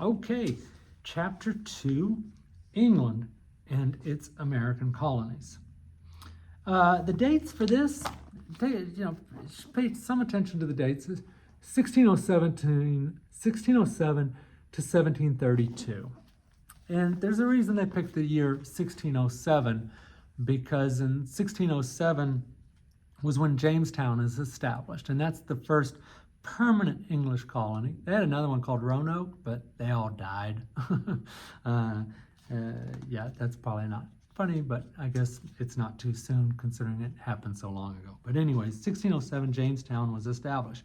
Okay, Chapter 2, England and its American colonies. The dates for this, pay some attention to the dates. 1607 to 1732. And there's a reason they picked the year 1607, because in 1607 was when Jamestown is established, and that's the first permanent English colony. They had another one called Roanoke, but they all died. Yeah, that's probably not funny, but I guess it's not too soon considering it happened so long ago. But anyways, 1607, Jamestown was established.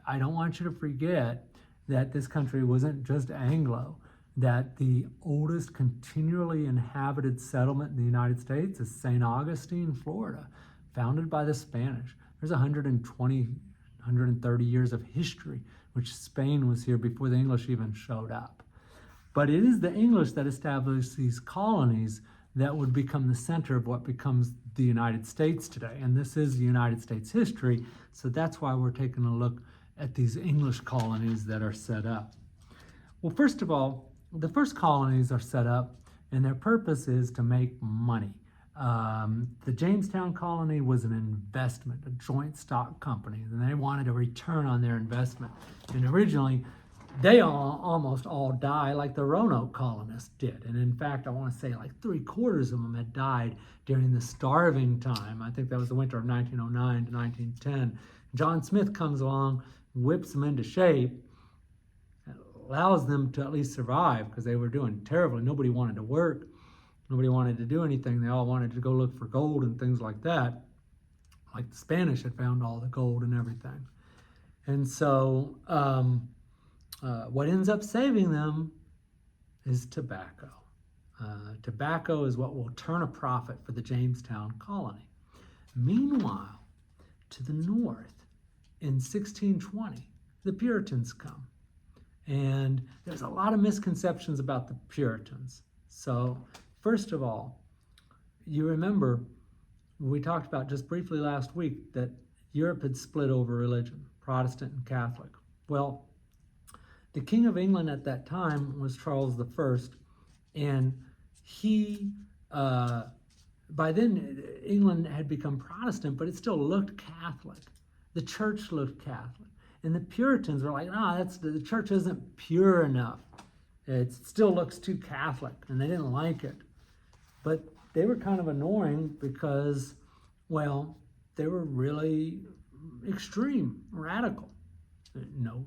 I don't want you to forget that this country wasn't just Anglo, that the oldest continually inhabited settlement in the United States is St. Augustine, Florida, founded by the Spanish. There's 130 years of history, which Spain was here before the English even showed up. But it is the English that established these colonies that would become the center of what becomes the United States today. And this is the United States history, so that's why we're taking a look at these English colonies that are set up. Well, first of all, the first colonies are set up and their purpose is to make money. The Jamestown colony was an investment, a joint stock company, and they wanted a return on their investment. And originally, they almost all died like the Roanoke colonists did. And in fact, I want to say like 3/4 of them had died during the starving time. I think that was the winter of 1909 to 1910. John Smith comes along, whips them into shape, allows them to at least survive because they were doing terribly. Nobody wanted to work. Nobody wanted to do anything. They all wanted to go look for gold and things like that. Like the Spanish had found all the gold and everything. And so what ends up saving them is tobacco. Tobacco is what will turn a profit for the Jamestown colony. Meanwhile, to the north, in 1620, the Puritans come. And there's a lot of misconceptions about the Puritans. So, first of all, you remember we talked about just briefly last week that Europe had split over religion, Protestant and Catholic. Well, the King of England at that time was Charles I, and he, by then, England had become Protestant, but it still looked Catholic. The church looked Catholic. And the Puritans were like, no, the church isn't pure enough. It still looks too Catholic, and they didn't like it. But they were kind of annoying because, well, they were really extreme, radical. No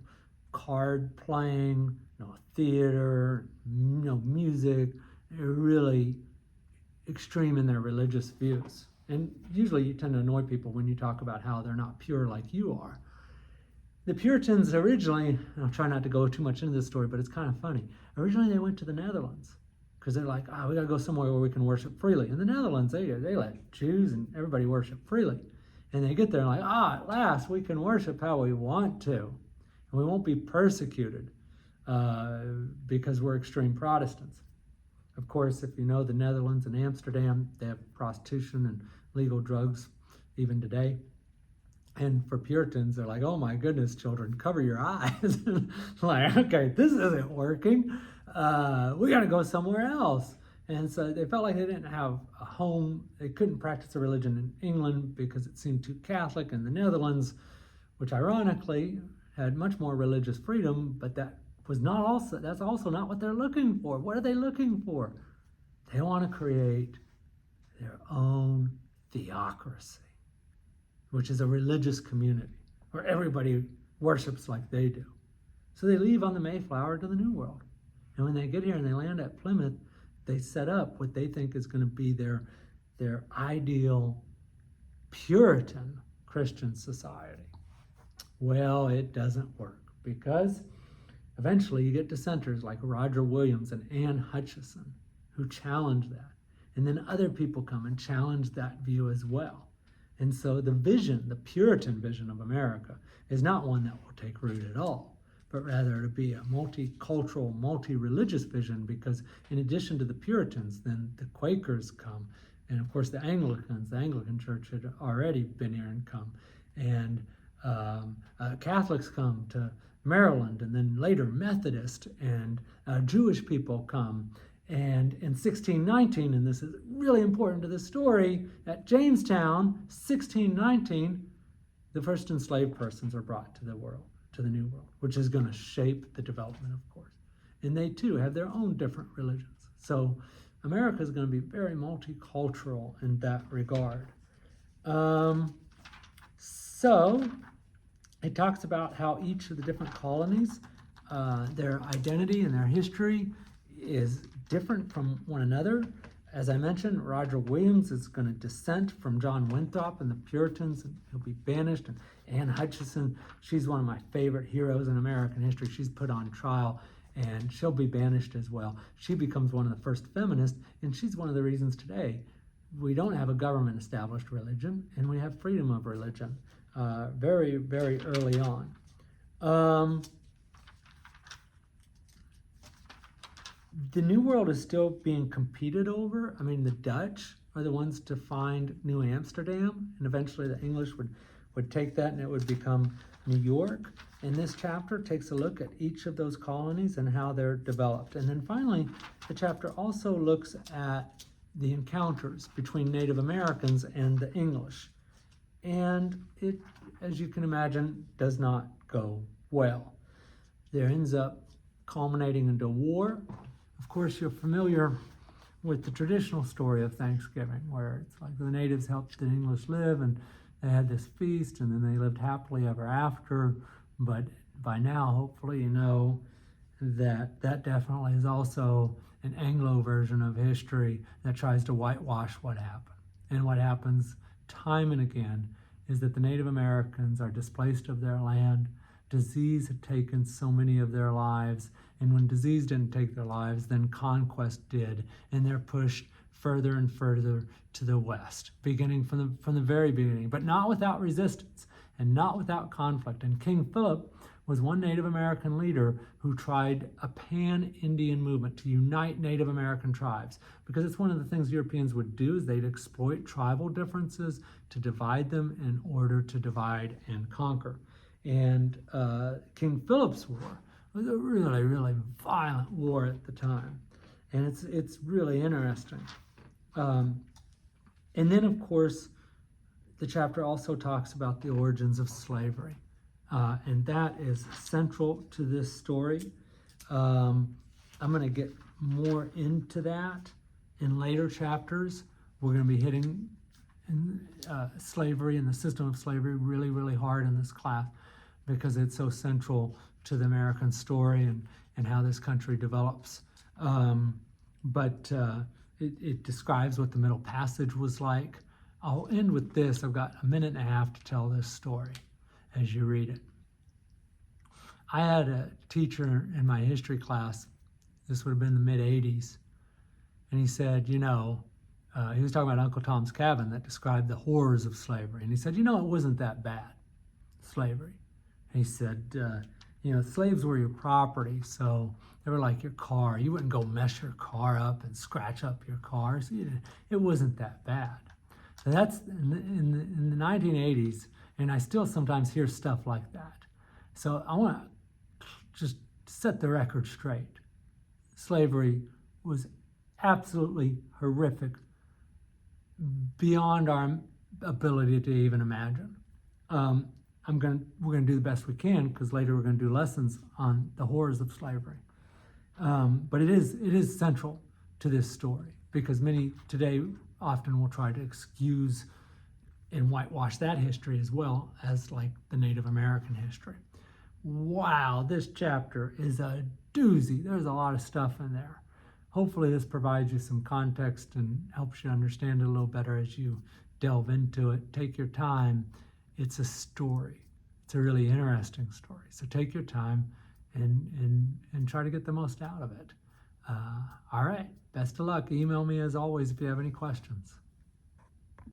card playing, no theater, no music. They were really extreme in their religious views. And usually you tend to annoy people when you talk about how they're not pure like you are. The Puritans originally, and I'll try not to go too much into this story, but it's kind of funny. Originally they went to the Netherlands because they're like, we got to go somewhere where we can worship freely. In the Netherlands, they let Jews and everybody worship freely. And they get there and like, at last we can worship how we want to. And we won't be persecuted because we're extreme Protestants. Of course, if you know the Netherlands and Amsterdam, they have prostitution and legal drugs even today. And for Puritans, they're like, oh my goodness, children, cover your eyes. Like, okay, this isn't working. We got to go somewhere else. And so they felt like they didn't have a home. They couldn't practice a religion in England because it seemed too Catholic. In the Netherlands, which ironically had much more religious freedom, but that's also not what they're looking for. What are they looking for? They want to create their own theocracy, which is a religious community where everybody worships like they do. So they leave on the Mayflower to the New World. And when they get here and they land at Plymouth, they set up what they think is going to be their ideal Puritan Christian society. Well, it doesn't work because eventually you get dissenters like Roger Williams and Anne Hutchinson who challenge that. And then other people come and challenge that view as well. And so the vision, the Puritan vision of America, is not one that will take root at all, but rather to be a multicultural, multi-religious vision, because in addition to the Puritans, then the Quakers come, and of course the Anglican Church had already been here and come, and Catholics come to Maryland, and then later Methodist and Jewish people come. And in 1619, and this is really important to the story, at Jamestown, 1619, the first enslaved persons are brought to the world, to the New World, which is going to shape the development, of course. And they too have their own different religions. So America is going to be very multicultural in that regard. So it talks about how each of the different colonies, their identity and their history is different from one another. As I mentioned, Roger Williams is going to dissent from John Winthrop and the Puritans, and he'll be banished. And Anne Hutchinson, she's one of my favorite heroes in American history. She's put on trial, and she'll be banished as well. She becomes one of the first feminists, and she's one of the reasons today we don't have a government-established religion, and we have freedom of religion very, very early on. The New World is still being competed over. I mean, the Dutch are the ones to find New Amsterdam, and eventually the English would take that and it would become New York. And this chapter takes a look at each of those colonies and how they're developed. And then finally, the chapter also looks at the encounters between Native Americans and the English. And it, as you can imagine, does not go well. There ends up culminating into war. Of course, you're familiar with the traditional story of Thanksgiving, where it's like the natives helped the English live, and they had this feast, and then they lived happily ever after. But by now, hopefully, you know that that definitely is also an Anglo version of history that tries to whitewash what happened. And what happens time and again is that the Native Americans are displaced of their land. Disease had taken so many of their lives, and when disease didn't take their lives, then conquest did, and they're pushed further and further to the west, beginning from the very beginning, but not without resistance and not without conflict. And King Philip was one Native American leader who tried a pan-Indian movement to unite Native American tribes, because it's one of the things Europeans would do is they'd exploit tribal differences to divide them in order to divide and conquer. And King Philip's War was a really, really violent war at the time. And it's really interesting. And then, of course, the chapter also talks about the origins of slavery. And that is central to this story. I'm going to get more into that in later chapters. We're going to be hitting slavery and the system of slavery really, really hard in this class, because it's so central to the American story and how this country develops. But it describes what the Middle Passage was like. I'll end with this. I've got a minute and a half to tell this story as you read it. I had a teacher in my history class, this would have been the mid-'80s, and he said, you know, he was talking about Uncle Tom's Cabin that described the horrors of slavery. And he said, you know, it wasn't that bad, slavery. He said, you know, slaves were your property, so they were like your car. You wouldn't go mess your car up and scratch up your car. So it wasn't that bad. So that's in the 1980s, and I still sometimes hear stuff like that. So I want to just set the record straight. Slavery was absolutely horrific, beyond our ability to even imagine. We're gonna do the best we can, because later we're gonna do lessons on the horrors of slavery. But it is central to this story, because many today often will try to excuse and whitewash that history as well as like the Native American history. Wow, this chapter is a doozy. There's a lot of stuff in there. Hopefully this provides you some context and helps you understand it a little better as you delve into it. Take your time. It's a story. It's a really interesting story. So take your time and try to get the most out of it. All right, best of luck. Email me as always if you have any questions.